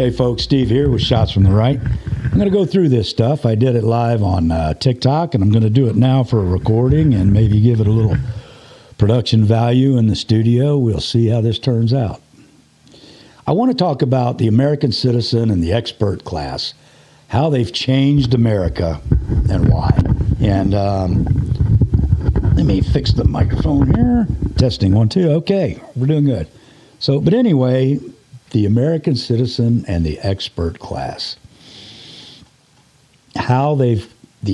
Hey folks, Steve here with Shots from the Right. I'm going to go through this stuff. I did it live on TikTok, and I'm going to do it now for a recording and maybe give it a little production value in the studio. We'll see how this turns out. I want to talk about the American citizen and the expert class, how they've changed America and why. And let me fix the microphone here. Testing 1, 2. Okay, we're doing good. But anyway, the American citizen and the expert class. How the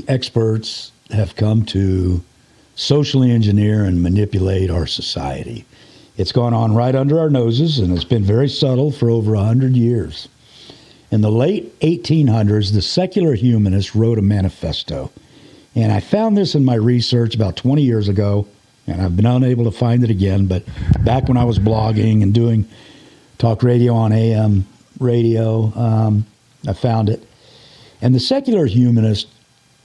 experts have come to socially engineer and manipulate our society. It's gone on right under our noses, and it's been very subtle for over 100 years. In the late 1800s, the secular humanists wrote a manifesto. And I found this in my research about 20 years ago, and I've been unable to find it again, but back when I was blogging and doing talk radio on AM radio, I found it. And the secular humanists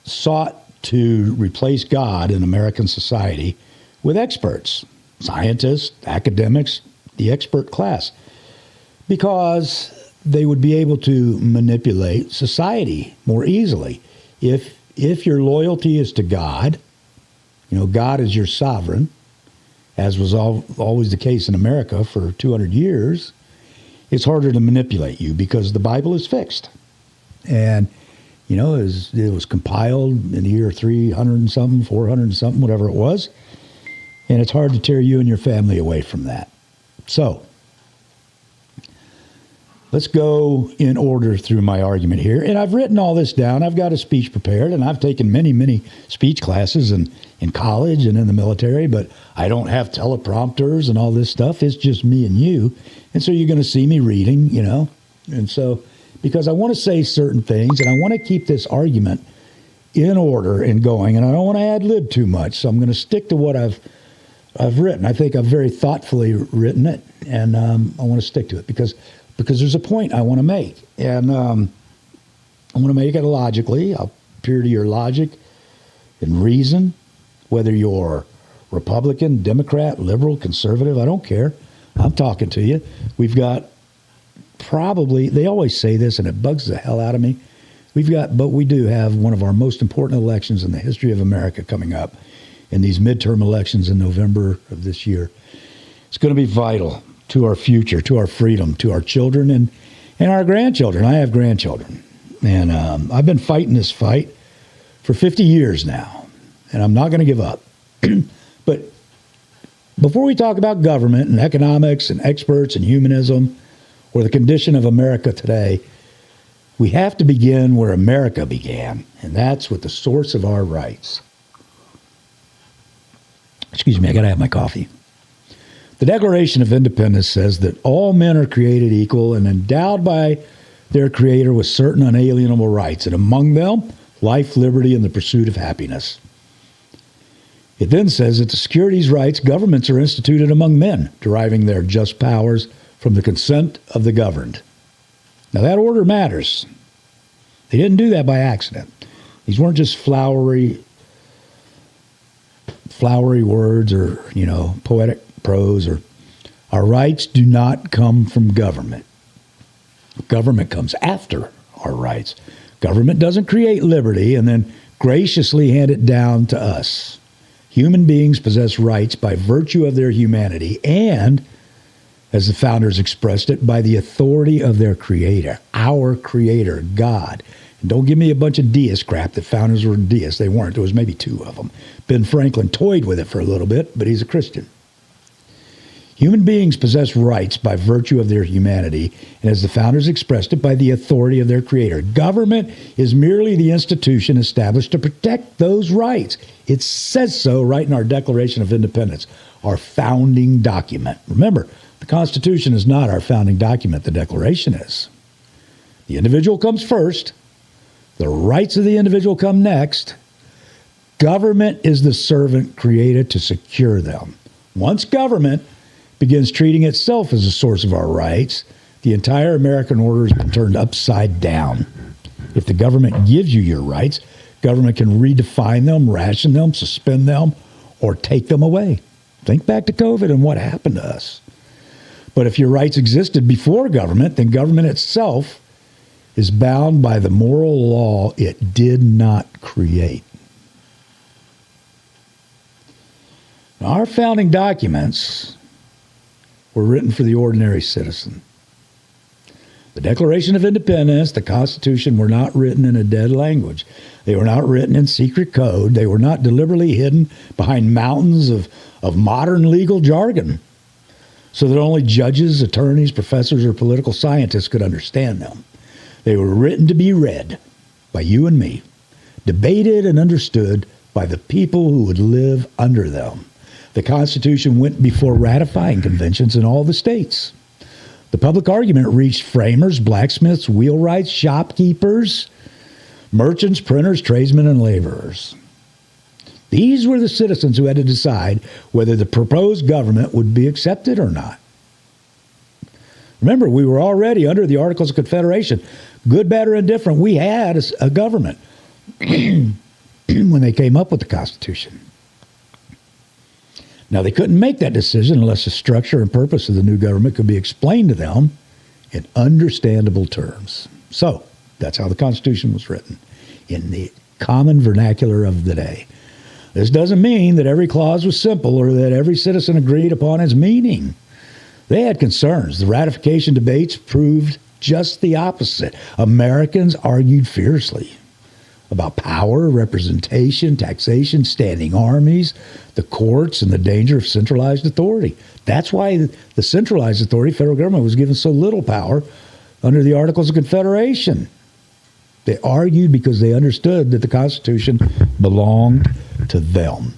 sought to replace God in American society with experts, scientists, academics, the expert class, because they would be able to manipulate society more easily. If your loyalty is to God, God is your sovereign, as was always the case in America for 200 years, it's harder to manipulate you because the Bible is fixed. And, it was compiled in the year 300 and something, 400 and something, whatever it was. And it's hard to tear you and your family away from that. So, let's go in order through my argument here. And I've written all this down. I've got a speech prepared, and I've taken many, many speech classes in college and in the military, but I don't have teleprompters and all this stuff. It's just me and you. And so you're going to see me reading, And so, because I want to say certain things, and I want to keep this argument in order and going, and I don't want to ad-lib too much, so I'm going to stick to what I've written. I think I've very thoughtfully written it, and I want to stick to it because there's a point I want to make. And I want to make it logically. I'll appeal to your logic and reason, whether you're Republican, Democrat, liberal, conservative, I don't care. I'm talking to you. We've got probably, they always say this and it bugs the hell out of me. But we do have one of our most important elections in the history of America coming up in these midterm elections in November of this year. It's going to be vital to our future, to our freedom, to our children and our grandchildren. I have grandchildren. And I've been fighting this fight for 50 years now. And I'm not going to give up. But before we talk about government and economics and experts and humanism or the condition of America today, we have to begin where America began, and that's with the source of our rights. Excuse me, I got to have my coffee. The Declaration of Independence says that all men are created equal and endowed by their Creator with certain unalienable rights, and among them, life, liberty, and the pursuit of happiness. It then says that to secure these rights, governments are instituted among men, deriving their just powers from the consent of the governed. Now that order matters. They didn't do that by accident. These weren't just flowery words or, poetic prose. Or our rights do not come from government. Government comes after our rights. Government doesn't create liberty and then graciously hand it down to us. Human beings possess rights by virtue of their humanity and, as the founders expressed it, by the authority of their Creator, our Creator, God. And don't give me a bunch of deist crap that founders were deists. They weren't. There was maybe 2 of them. Ben Franklin toyed with it for a little bit, but he's a Christian. Human beings possess rights by virtue of their humanity, and as the founders expressed it, by the authority of their Creator. Government is merely the institution established to protect those rights. It says so right in our Declaration of Independence, our founding document. Remember, the Constitution is not our founding document. The Declaration is. The individual comes first. The rights of the individual come next. Government is the servant created to secure them. Once government begins treating itself as a source of our rights, the entire American order has been turned upside down. If the government gives you your rights, government can redefine them, ration them, suspend them, or take them away. Think back to COVID and what happened to us. But if your rights existed before government, then government itself is bound by the moral law it did not create. Now, our founding documents were written for the ordinary citizen. The Declaration of Independence, the Constitution were not written in a dead language. They were not written in secret code. They were not deliberately hidden behind mountains of modern legal jargon so that only judges, attorneys, professors, or political scientists could understand them. They were written to be read by you and me, debated and understood by the people who would live under them. The Constitution went before ratifying conventions in all the states. The public argument reached framers, blacksmiths, wheelwrights, shopkeepers, merchants, printers, tradesmen, and laborers. These were the citizens who had to decide whether the proposed government would be accepted or not. Remember, we were already under the Articles of Confederation. Good, bad, or indifferent, we had a government when they came up with the Constitution. Now, they couldn't make that decision unless the structure and purpose of the new government could be explained to them in understandable terms. So, that's how the Constitution was written, in the common vernacular of the day. This doesn't mean that every clause was simple or that every citizen agreed upon its meaning. They had concerns. The ratification debates proved just the opposite. Americans argued fiercely about power, representation, taxation, standing armies, the courts, and the danger of centralized authority. That's why the centralized authority, federal government, was given so little power under the Articles of Confederation. They argued because they understood that the Constitution belonged to them.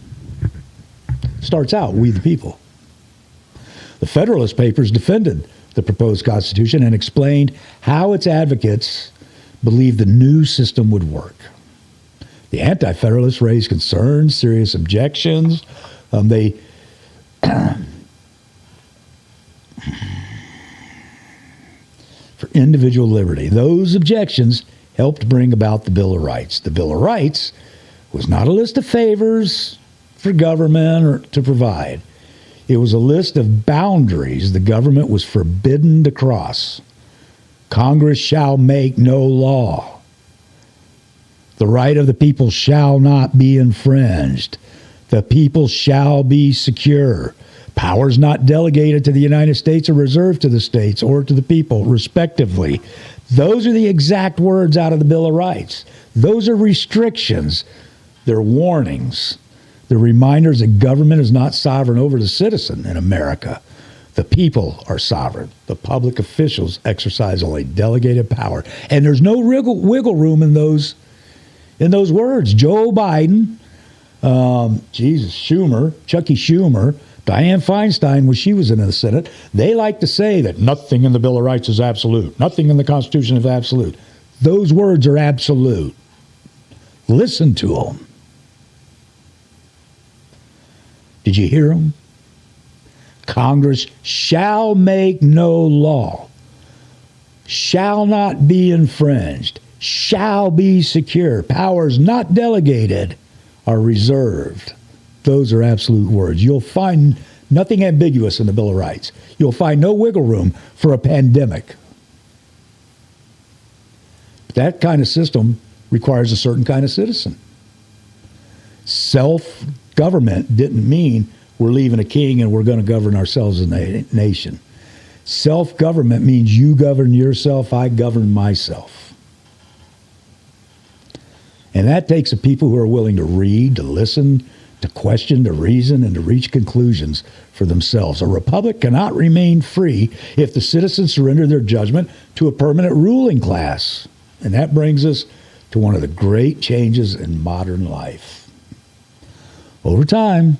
Starts out, we the people. The Federalist Papers defended the proposed Constitution and explained how its advocates believed the new system would work. The Anti-Federalists raised concerns, serious objections. For individual liberty. Those objections helped bring about the Bill of Rights. The Bill of Rights was not a list of favors for government or to provide. It was a list of boundaries the government was forbidden to cross. Congress shall make no law. The right of the people shall not be infringed. The people shall be secure. Powers not delegated to the United States are reserved to the states or to the people, respectively. Those are the exact words out of the Bill of Rights. Those are restrictions. They're warnings. They're reminders that government is not sovereign over the citizen in America. The people are sovereign. The public officials exercise only delegated power. And there's no wiggle room in those words. Joe Biden, Schumer, Chucky Schumer, Dianne Feinstein, when she was in the Senate, they like to say that nothing in the Bill of Rights is absolute. Nothing in the Constitution is absolute. Those words are absolute. Listen to them. Did you hear them? Congress shall make no law, shall not be infringed, shall be secure. Powers not delegated are reserved. Those are absolute words. You'll find nothing ambiguous in the Bill of Rights. You'll find no wiggle room for a pandemic. That kind of system requires a certain kind of citizen. Self-government didn't mean we're leaving a king and we're going to govern ourselves as a nation. Self-government means you govern yourself, I govern myself. And that takes a people who are willing to read, to listen, to question, to reason, and to reach conclusions for themselves. A republic cannot remain free if the citizens surrender their judgment to a permanent ruling class. And that brings us to one of the great changes in modern life. Over time,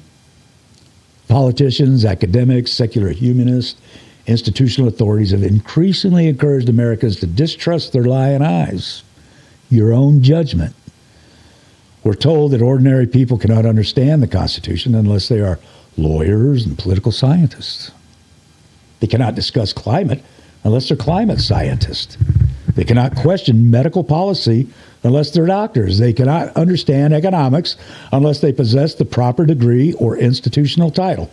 politicians, academics, secular humanists, institutional authorities have increasingly encouraged Americans to distrust their lying eyes, your own judgment. We're told that ordinary people cannot understand the Constitution unless they are lawyers and political scientists. They cannot discuss climate unless they're climate scientists. They cannot question medical policy unless they're doctors. They cannot understand economics unless they possess the proper degree or institutional title.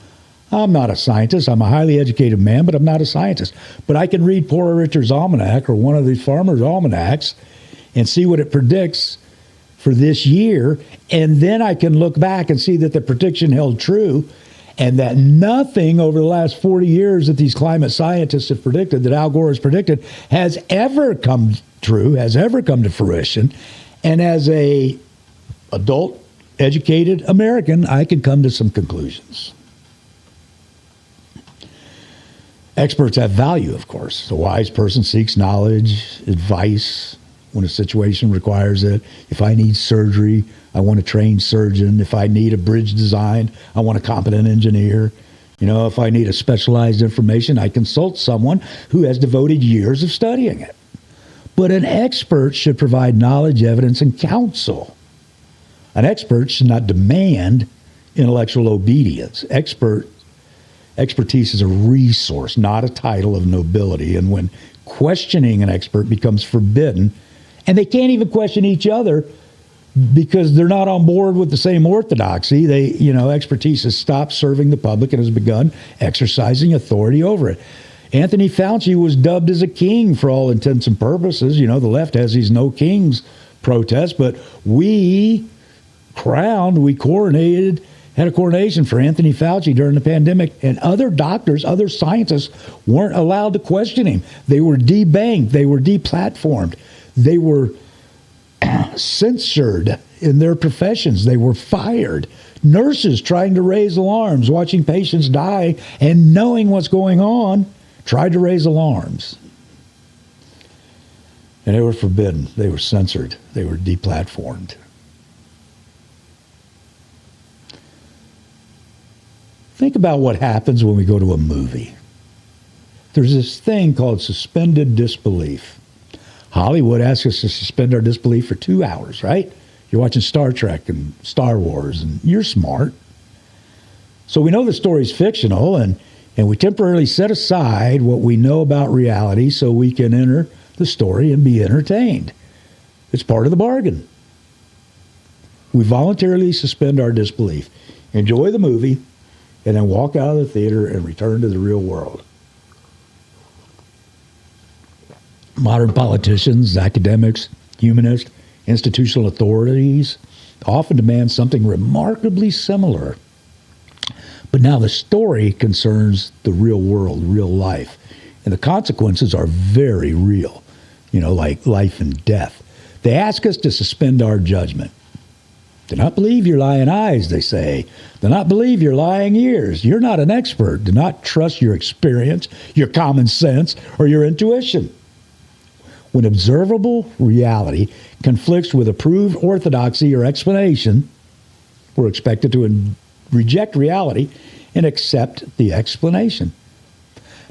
I'm not a scientist. I'm a highly educated man, but I'm not a scientist. But I can read Poor Richard's Almanac or one of these farmers' almanacs and see what it predicts for this year. And then I can look back and see that the prediction held true and that nothing over the last 40 years that these climate scientists have predicted, that Al Gore has predicted, has ever come true, has ever come to fruition. And as a adult, educated American, I can come to some conclusions. Experts have value, of course. A wise person seeks knowledge, advice when a situation requires it. If I need surgery, I want a trained surgeon. If I need a bridge designed, I want a competent engineer. If I need a specialized information, I consult someone who has devoted years of studying it. But an expert should provide knowledge, evidence, and counsel. An expert should not demand intellectual obedience. Expertise is a resource, not a title of nobility. And when questioning an expert becomes forbidden, and they can't even question each other because they're not on board with the same orthodoxy, expertise has stopped serving the public and has begun exercising authority over it. Anthony Fauci was dubbed as a king for all intents and purposes. The left has these no kings protests, but we had a coronation for Anthony Fauci during the pandemic, and other doctors, other scientists weren't allowed to question him. They were debanked. They were deplatformed. They were censored in their professions. They were fired. Nurses trying to raise alarms, watching patients die and knowing what's going on, tried to raise alarms. And they were forbidden. They were censored. They were deplatformed. Think about what happens when we go to a movie. There's this thing called suspended disbelief. Hollywood asks us to suspend our disbelief for 2 hours, right? You're watching Star Trek and Star Wars, and you're smart. So we know the story's fictional, and we temporarily set aside what we know about reality so we can enter the story and be entertained. It's part of the bargain. We voluntarily suspend our disbelief, enjoy the movie, and then walk out of the theater and return to the real world. Modern politicians, academics, humanists, institutional authorities often demand something remarkably similar. But now the story concerns the real world, real life. And the consequences are very real, like life and death. They ask us to suspend our judgment. Do not believe your lying eyes, they say. Do not believe your lying ears. You're not an expert. Do not trust your experience, your common sense, or your intuition. When observable reality conflicts with approved orthodoxy or explanation, we're expected to reject reality and accept the explanation.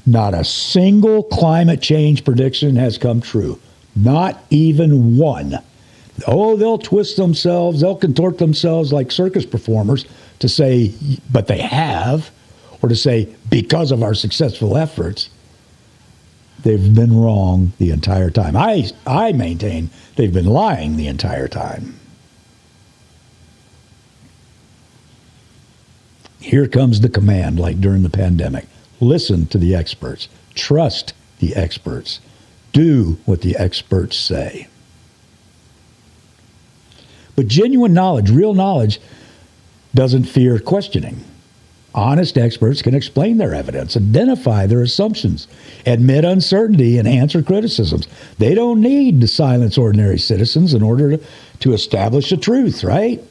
Not a single climate change prediction has come true. Not even one. Oh, they'll twist themselves, they'll contort themselves like circus performers to say, but they have, or to say, because of our successful efforts. They've been wrong the entire time. I maintain they've been lying the entire time. Here comes the command, like during the pandemic. Listen to the experts. Trust the experts. Do what the experts say. But genuine knowledge, real knowledge, doesn't fear questioning. Honest experts can explain their evidence, identify their assumptions, admit uncertainty, and answer criticisms. They don't need to silence ordinary citizens in order to establish the truth, right?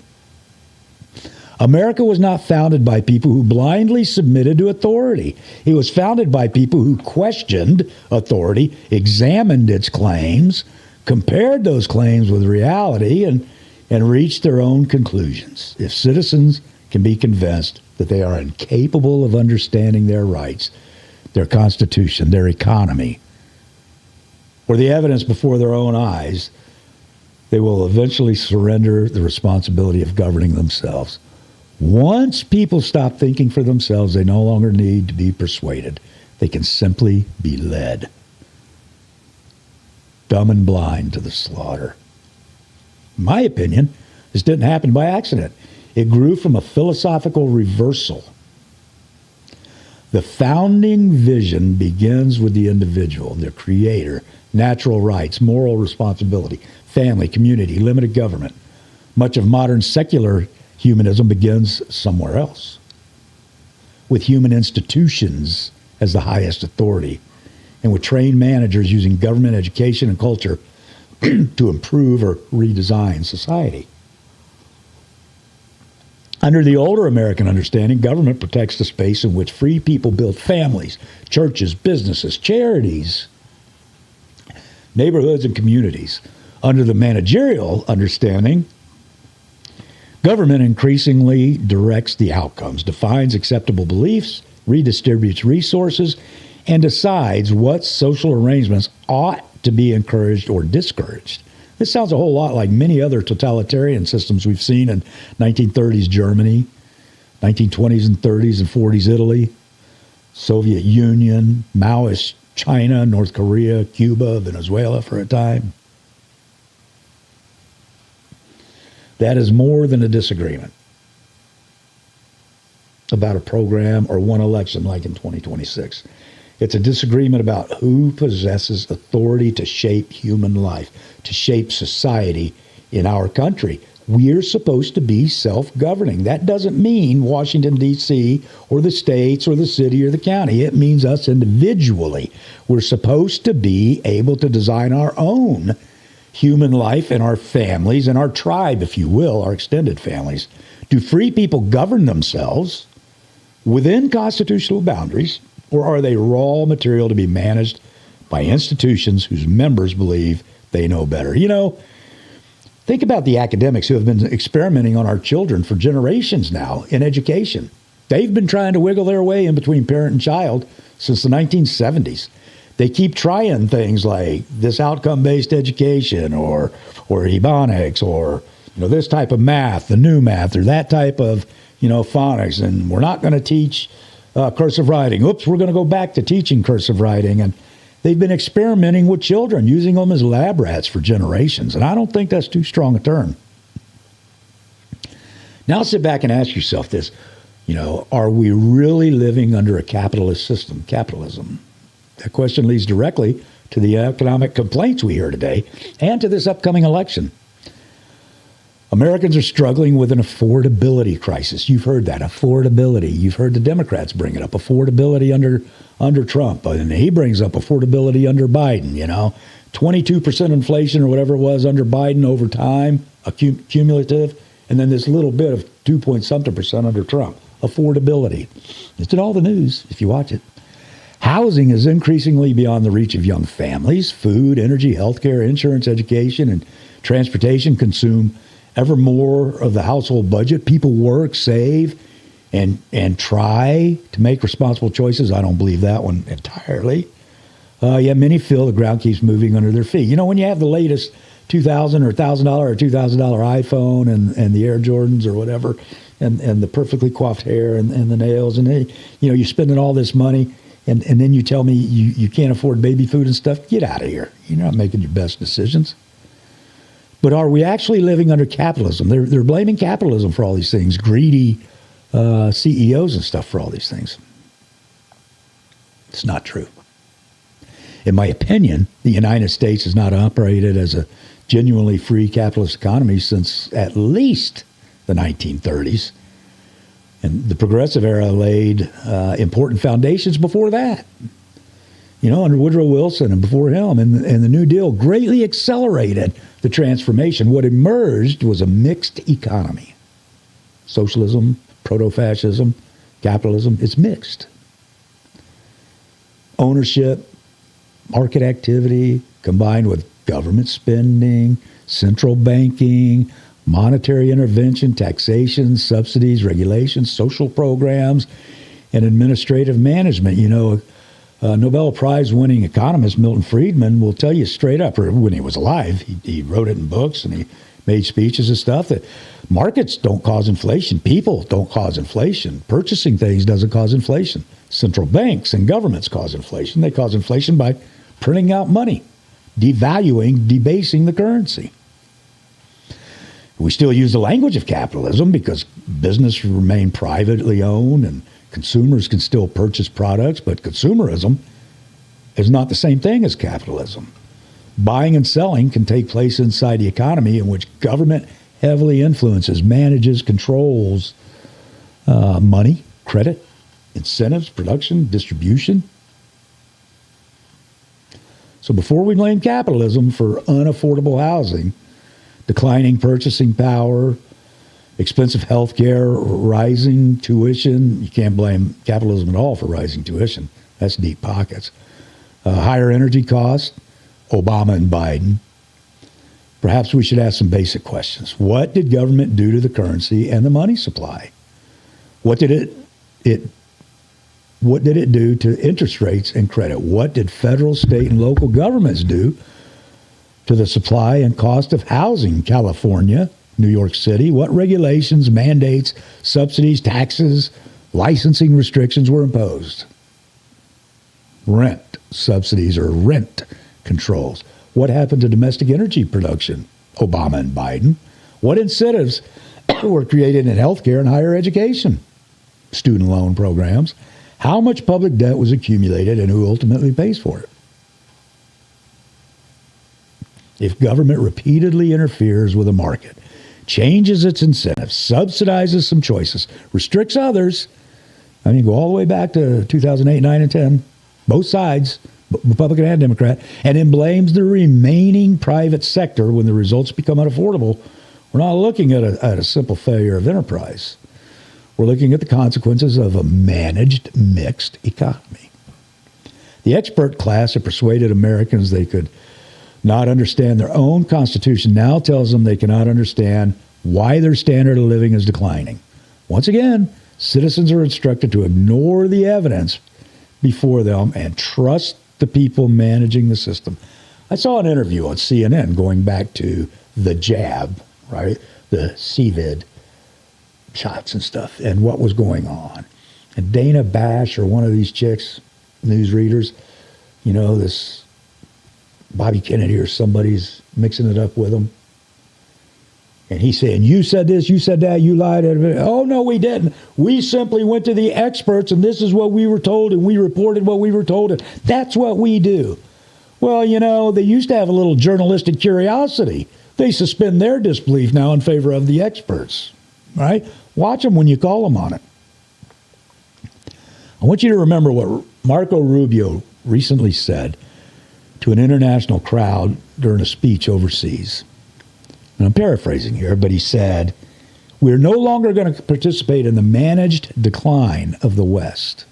America was not founded by people who blindly submitted to authority. It was founded by people who questioned authority, examined its claims, compared those claims with reality, and reached their own conclusions. If citizens can be convinced that they are incapable of understanding their rights, their constitution, their economy, or the evidence before their own eyes, they will eventually surrender the responsibility of governing themselves. Once people stop thinking for themselves, they no longer need to be persuaded. They can simply be led. Dumb and blind to the slaughter. In my opinion, this didn't happen by accident. It grew from a philosophical reversal. The founding vision begins with the individual, the creator, natural rights, moral responsibility, family, community, limited government. Much of modern secular humanism begins somewhere else, with human institutions as the highest authority, and with trained managers using government, education, and culture to improve or redesign society. Under the older American understanding, government protects the space in which free people build families, churches, businesses, charities, neighborhoods, and communities. Under the managerial understanding, government increasingly directs the outcomes, defines acceptable beliefs, redistributes resources, and decides what social arrangements ought to be encouraged or discouraged. This sounds a whole lot like many other totalitarian systems we've seen in 1930s Germany, 1920s and 30s and 40s Italy, Soviet Union, Maoist China, North Korea, Cuba, Venezuela for a time. That is more than a disagreement about a program or one election like in 2026. It's a disagreement about who possesses authority to shape human life, to shape society in our country. We're supposed to be self-governing. That doesn't mean Washington, D.C., or the states, or the city, or the county. It means us individually. We're supposed to be able to design our own human life and our families and our tribe, if you will, our extended families. Do free people govern themselves within constitutional boundaries, or are they raw material to be managed by institutions whose members believe they know better? You know, think about the academics who have been experimenting on our children for generations now in education. They've been trying to wiggle their way in between parent and child since the 1970s. They keep trying things like this outcome-based education or Ebonics or, you know, this type of math, the new math, or that type of, you know, phonics. And we're not going to teach cursive writing. Oops, we're going to go back to teaching cursive writing. And they've been experimenting with children, using them as lab rats for generations. And I don't think that's too strong a term. Now sit back and ask yourself this. You know, are we really living under a capitalist system, capitalism? That question leads directly to the economic complaints we hear today and to this upcoming election. Americans are struggling with an affordability crisis. You've heard that, affordability. You've heard the Democrats bring it up, affordability under Trump. And he brings up affordability under Biden, you know. 22% inflation or whatever it was under Biden over time, cumulative, and then this little bit of 2-point-something% under Trump. Affordability. It's in all the news if you watch it. Housing is increasingly beyond the reach of young families. Food, energy, healthcare, insurance, education, and transportation consume ever more of the household budget. People work, save, and try to make responsible choices. I don't believe that one entirely. Yet many feel the ground keeps moving under their feet. You know, when you have the latest $2,000 or $1,000 or $2,000 iPhone and the Air Jordans or whatever, and the perfectly coiffed hair and the nails, and you know, you're spending all this money, and then you tell me you can't afford baby food and stuff, get out of here. You're not making your best decisions. But are we actually living under capitalism? They're blaming capitalism for all these things, greedy CEOs and stuff for all these things. It's not true. In my opinion, the United States has not operated as a genuinely free capitalist economy since at least the 1930s. And the progressive era laid important foundations before that. You know, under Woodrow Wilson and before him, and the New Deal greatly accelerated the transformation. What emerged was a mixed economy. Socialism, proto-fascism, capitalism, it's mixed. Ownership, market activity, combined with government spending, central banking, monetary intervention, taxation, subsidies, regulations, social programs, and administrative management. You know, Nobel Prize-winning economist Milton Friedman will tell you straight up, or when he was alive, he wrote it in books and he made speeches and stuff, that markets don't cause inflation. People don't cause inflation. Purchasing things doesn't cause inflation. Central banks and governments cause inflation. They cause inflation by printing out money, devaluing, debasing the currency. We still use the language of capitalism because business remain privately owned and Consumers can still purchase products, but consumerism is not the same thing as capitalism. Buying and selling can take place inside the economy in which government heavily influences, manages, controls money, credit, incentives, production, distribution. So before we blame capitalism for unaffordable housing, declining purchasing power, expensive health care, rising tuition, you can't blame capitalism at all for rising tuition. That's deep pockets. Higher energy costs, Obama and Biden. Perhaps we should ask some basic questions. What did government do to the currency and the money supply? What did it do to interest rates and credit? What did federal, state, and local governments do to the supply and cost of housing? California, New York City, what regulations, mandates, subsidies, taxes, licensing restrictions were imposed? Rent subsidies or rent controls. What happened to domestic energy production? Obama and Biden. What incentives were created in healthcare and higher education? Student loan programs. How much public debt was accumulated and who ultimately pays for it? If government repeatedly interferes with a market, changes its incentives, subsidizes some choices, restricts others, I mean, go all the way back to 2008, 9, and 10, both sides, Republican and Democrat, and then blames the remaining private sector when the results become unaffordable, we're not looking at a simple failure of enterprise. We're looking at the consequences of a managed, mixed economy. The expert class that persuaded Americans they could not understand their own constitution now tells them they cannot understand why their standard of living is declining. Once again, citizens are instructed to ignore the evidence before them and trust the people managing the system. I saw an interview on CNN going back to the jab, right? The CVID shots and stuff and what was going on. And Dana Bash, or one of these chicks, news readers, you know, this Bobby Kennedy or somebody's mixing it up with him. And he's saying, you said this, you said that, you lied. Oh, no, we didn't. We simply went to the experts, and this is what we were told, and we reported what we were told, and that's what we do. Well, you know, they used to have a little journalistic curiosity. They suspend their disbelief now in favor of the experts, right? Watch them when you call them on it. I want you to remember what Marco Rubio recently said to an international crowd during a speech overseas. And I'm paraphrasing here, but he said, we're no longer going to participate in the managed decline of the West.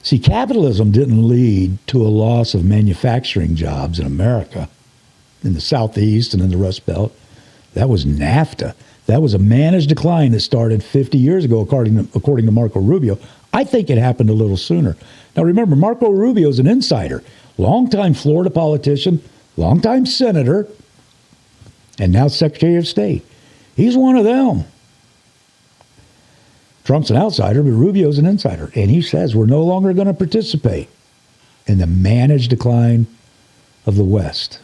See, capitalism didn't lead to a loss of manufacturing jobs in America, in the Southeast and in the Rust Belt. That was NAFTA. That was a managed decline that started 50 years ago, according to Marco Rubio. I think it happened a little sooner. Now, remember, Marco Rubio is an insider, longtime Florida politician, longtime senator, and now Secretary of State. He's one of them. Trump's an outsider, but Rubio's an insider. And he says we're no longer going to participate in the managed decline of the West.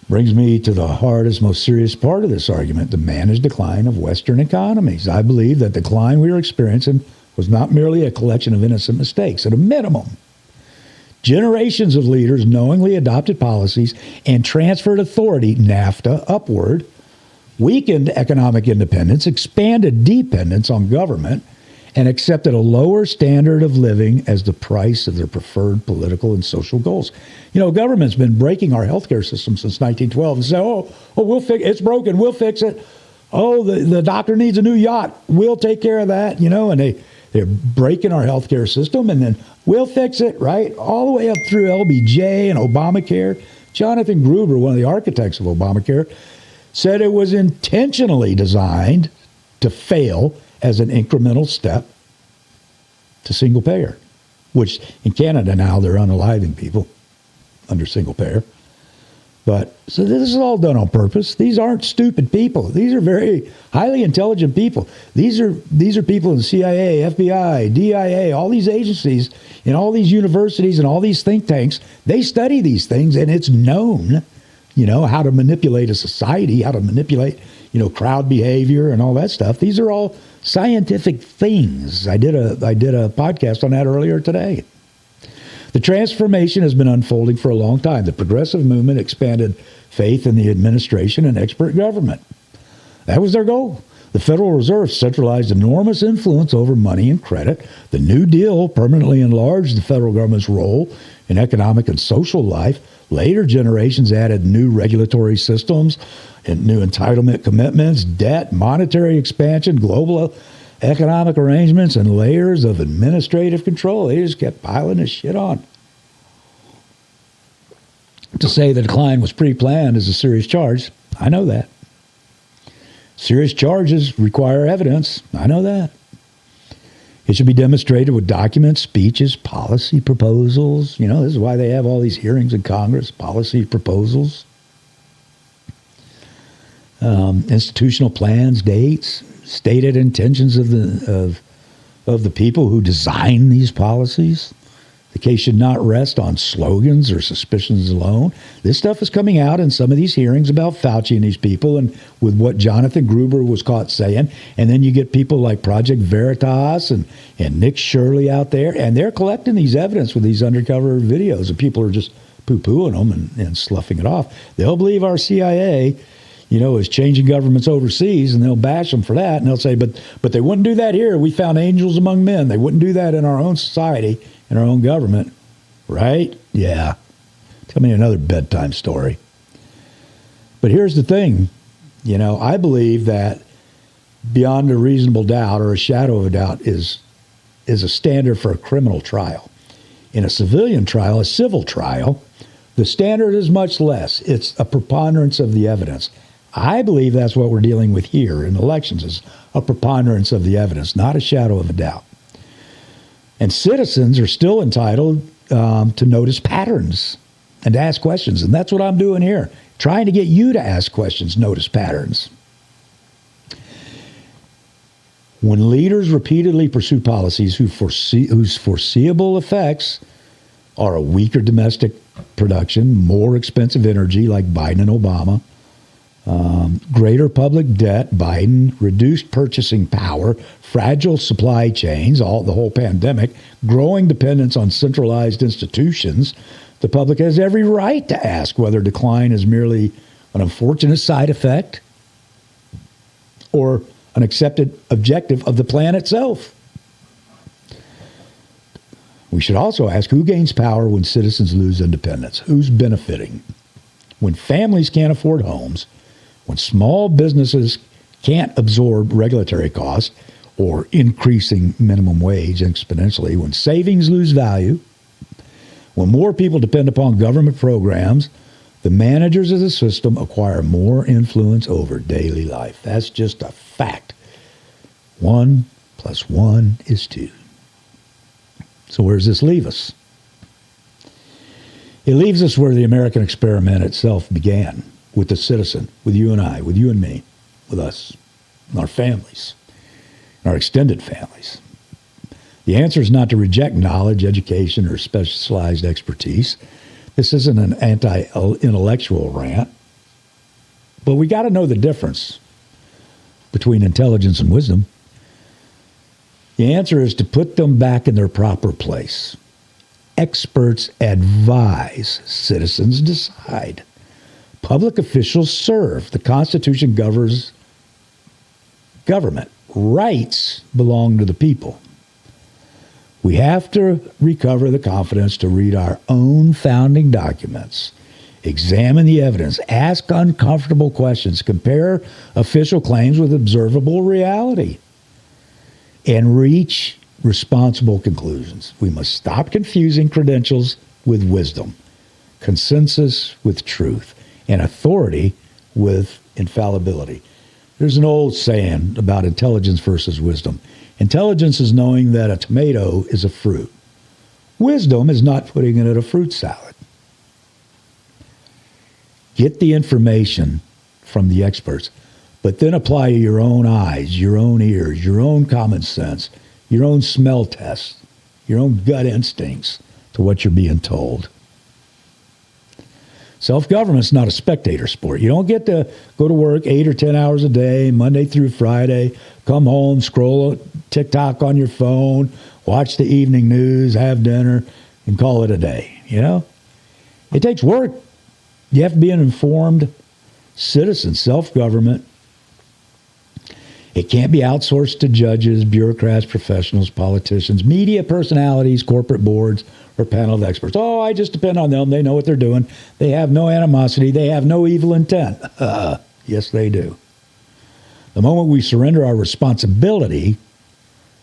Brings me to the hardest, most serious part of this argument, the managed decline of Western economies. I believe that the decline we were experiencing was not merely a collection of innocent mistakes. At a minimum, generations of leaders knowingly adopted policies and transferred authority, NAFTA, upward, weakened economic independence, expanded dependence on government, and accepted a lower standard of living as the price of their preferred political and social goals. You know, government's been breaking our healthcare system since 1912 and say, we'll fix it's broken, we'll fix it. Oh, the doctor needs a new yacht, we'll take care of that, you know, and they're breaking our healthcare system, and then we'll fix it, right? All the way up through LBJ and Obamacare. Jonathan Gruber, one of the architects of Obamacare, said it was intentionally designed to fail as an incremental step to single payer, which in Canada now they're unaliving people under single payer. But so this is all done on purpose. These aren't stupid people. These are very highly intelligent people. These are people in the CIA, FBI, DIA, all these agencies, and all these universities and all these think tanks. They study these things, and it's known, you know, how to manipulate a society, how to manipulate crowd behavior and all that stuff. These are all scientific things. I did a podcast on that earlier today. The transformation has been unfolding for a long time. The progressive movement expanded faith in the administration and expert government. That was their goal. The Federal Reserve centralized enormous influence over money and credit. The New Deal permanently enlarged the federal government's role in economic and social life. Later generations added new regulatory systems and new entitlement commitments, debt, monetary expansion, global economic arrangements, and layers of administrative control. They just kept piling this shit on. To say the decline was pre-planned is a serious charge. I know that. Serious charges require evidence. I know that. It should be demonstrated with documents, speeches, policy proposals. This is why they have all these hearings in Congress, policy proposals, institutional plans, dates, stated intentions of the people who design these policies. The case should not rest on slogans or suspicions alone. This stuff is coming out in some of these hearings about Fauci and these people and with what Jonathan Gruber was caught saying. And then you get people like Project Veritas and Nick Shirley out there, and they're collecting these evidence with these undercover videos, and people are just poo-pooing them and sloughing it off. They'll believe our CIA, is changing governments overseas, and they'll bash them for that, and they'll say, but they wouldn't do that here. We found angels among men. They wouldn't do that in our own society, in our own government, right? Yeah. Tell me another bedtime story. But here's the thing. I believe that beyond a reasonable doubt or a shadow of a doubt is a standard for a criminal trial. In a civilian trial, a civil trial, the standard is much less. It's a preponderance of the evidence. I believe that's what we're dealing with here in elections, is a preponderance of the evidence, not a shadow of a doubt. And citizens are still entitled to notice patterns and to ask questions. And that's what I'm doing here, trying to get you to ask questions, notice patterns. When leaders repeatedly pursue policies whose foreseeable effects are a weaker domestic production, more expensive energy like Biden and Obama, greater public debt, Biden, reduced purchasing power, fragile supply chains, the whole pandemic, growing dependence on centralized institutions, the public has every right to ask whether decline is merely an unfortunate side effect or an accepted objective of the plan itself. We should also ask who gains power when citizens lose independence? Who's benefiting? When families can't afford homes, when small businesses can't absorb regulatory costs or increasing minimum wage exponentially, when savings lose value, when more people depend upon government programs, the managers of the system acquire more influence over daily life. That's just a fact. 1 + 1 is 2. So where does this leave us? It leaves us where the American experiment itself began, with the citizen, with you and I, with you and me, with us, and our families, and our extended families. The answer is not to reject knowledge, education, or specialized expertise. This isn't an anti-intellectual rant, but we got to know the difference between intelligence and wisdom. The answer is to put them back in their proper place. Experts advise, citizens decide. Public officials serve. The Constitution governs government. Rights belong to the people. We have to recover the confidence to read our own founding documents, examine the evidence, ask uncomfortable questions, compare official claims with observable reality, and reach responsible conclusions. We must stop confusing credentials with wisdom, consensus with truth, and authority with infallibility. There's an old saying about intelligence versus wisdom. Intelligence is knowing that a tomato is a fruit. Wisdom is not putting it in a fruit salad. Get the information from the experts, but then apply your own eyes, your own ears, your own common sense, your own smell test, your own gut instincts to what you're being told. Self-government's not a spectator sport. You don't get to go to work 8 or 10 hours a day, Monday through Friday, come home, scroll TikTok on your phone, watch the evening news, have dinner, and call it a day. You know? It takes work. You have to be an informed citizen, self-government. It can't be outsourced to judges, bureaucrats, professionals, politicians, media personalities, corporate boards, or panel of experts. Oh, I just depend on them. They know what they're doing. They have no animosity. They have no evil intent. Yes, they do. The moment we surrender our responsibility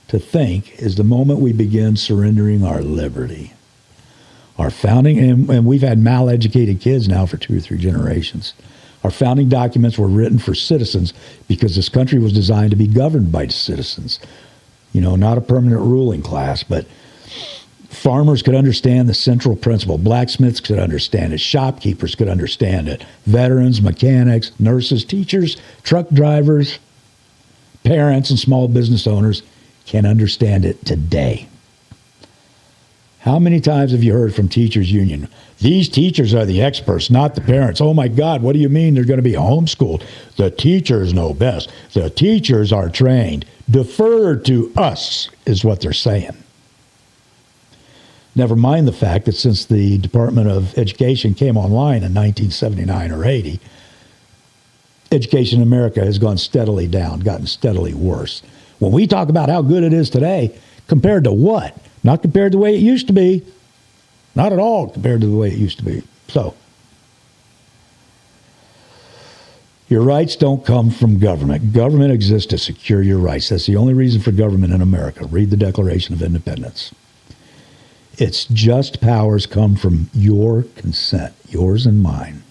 to think is the moment we begin surrendering our liberty. Our founding, and we've had mal-educated kids now for 2 or 3 generations. Our founding documents were written for citizens because this country was designed to be governed by citizens. You know, not a permanent ruling class, but farmers could understand the central principle. Blacksmiths could understand it. Shopkeepers could understand it. Veterans, mechanics, nurses, teachers, truck drivers, parents, and small business owners can understand it today. How many times have you heard from teachers union? These teachers are the experts, not the parents. Oh my God, what do you mean they're going to be homeschooled? The teachers know best. The teachers are trained. Defer to us is what they're saying. Never mind the fact that since the Department of Education came online in 1979 or 80, education in America has gone steadily down, gotten steadily worse. When we talk about how good it is today, compared to what? Not compared to the way it used to be. Not at all compared to the way it used to be. So, your rights don't come from government. Government exists to secure your rights. That's the only reason for government in America. Read the Declaration of Independence. Its just powers come from your consent, yours and mine.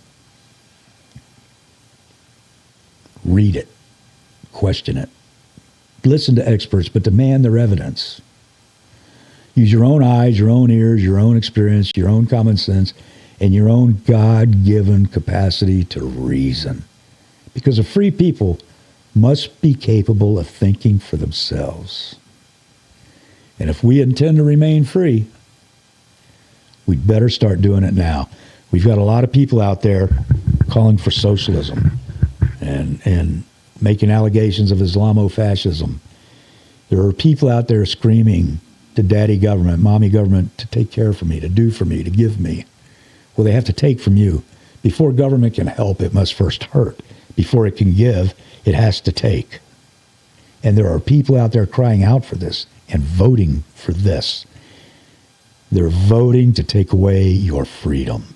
Read it. Question it. Listen to experts, but demand their evidence. Use your own eyes, your own ears, your own experience, your own common sense, and your own God-given capacity to reason. Because a free people must be capable of thinking for themselves. And if we intend to remain free, we'd better start doing it now. We've got a lot of people out there calling for socialism and making allegations of Islamofascism. There are people out there screaming to daddy government, mommy government, to take care for me, to do for me, to give me. Well, they have to take from you. Before government can help, it must first hurt. Before it can give, it has to take. And there are people out there crying out for this and voting for this. They're voting to take away your freedom.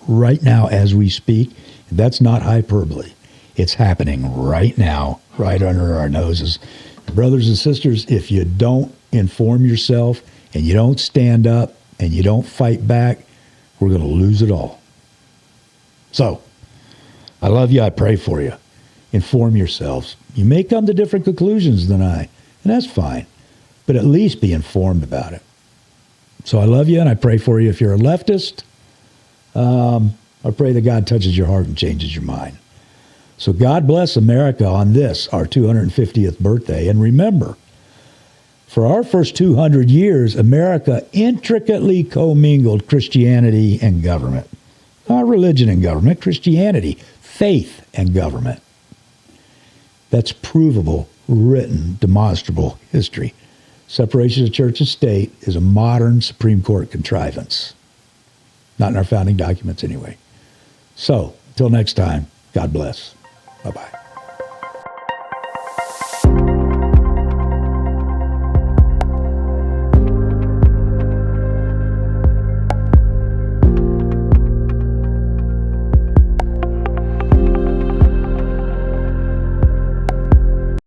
Right now, as we speak, that's not hyperbole. It's happening right now, right under our noses. Brothers and sisters, if you don't inform yourself and you don't stand up and you don't fight back, we're going to lose it all. So, I love you. I pray for you. Inform yourselves. You may come to different conclusions than I, and that's fine. But at least be informed about it. So I love you, and I pray for you. If you're a leftist, I pray that God touches your heart and changes your mind. So God bless America on this, our 250th birthday. And remember, for our first 200 years, America intricately commingled Christianity and government. Not religion and government, Christianity, faith and government. That's provable, written, demonstrable history. Separation of church and state is a modern Supreme Court contrivance. Not in our founding documents anyway. So, until next time, God bless. Bye-bye.